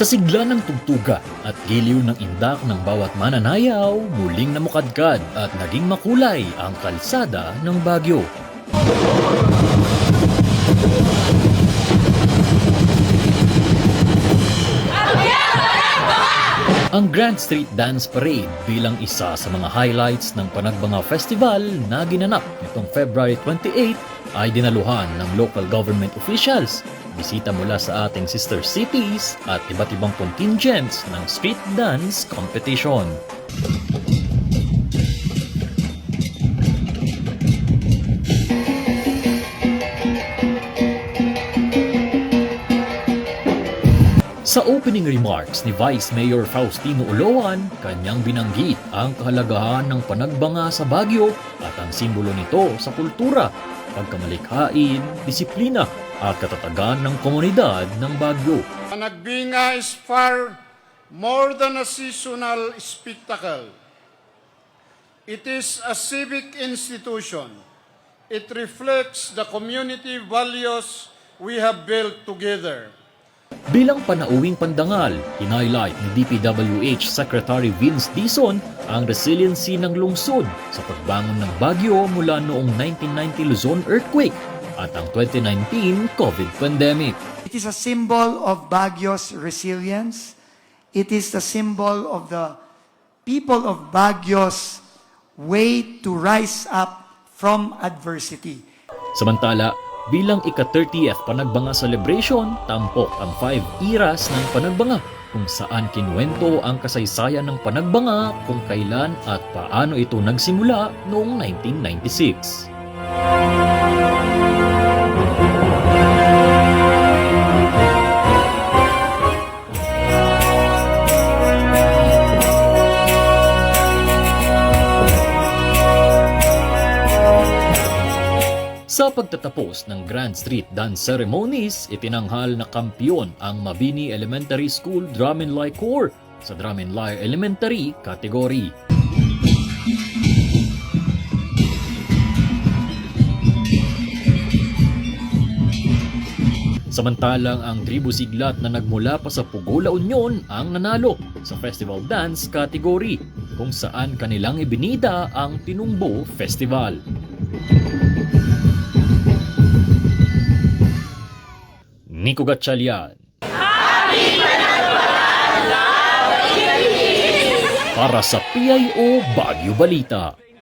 Sa sigla ng tugtuga at giliw ng indak ng bawat mananayaw, muling namukadkad at naging makulay ang kalsada ng Baguio. Ang Grand Street Dance Parade bilang isa sa mga highlights ng Panagbanga Festival na ginanap nitong February 28 ay dinaluhan ng local government officials, bisita mula sa ating sister cities at iba't ibang contingents ng street dance competition. Sa opening remarks ni Vice Mayor Faustino Uloan, kanyang binanggit ang kahalagahan ng panagbanga sa Baguio at ang simbolo nito sa kultura, pagkamalikhain, disiplina at katatagan ng komunidad ng Baguio. Panagbinga is far more than a seasonal spectacle. It is a civic institution. It reflects the community values we have built together. Bilang panauwing pandangal, hinighlight ni DPWH Secretary Vince Dizon ang resiliency ng lungsod sa pagbangon ng Baguio mula noong 1990 Luzon earthquake at ang 2019 COVID pandemic. It is a symbol of Baguio's resilience. It is the symbol of the people of Baguio's way to rise up from adversity. Samantala, bilang ika-30th Panagbanga Celebration, tampok ang 5 eras ng Panagbanga kung saan kinuwento ang kasaysayan ng Panagbanga kung kailan at paano ito nagsimula noong 1996. Sa pagtatapos ng Grand Street Dance Ceremonies, itinanghal na kampiyon ang Mabini Elementary School Drum and Lyre Corps sa Drum and Lyre Elementary category. Samantalang ang Tribu Siglat na nagmula pa sa Pugo La Union ang nanalo sa Festival Dance category, kung saan kanilang ibinida ang Tinumbo Festival. Nico Gatchalian. Para sa PIO Baguio Balita.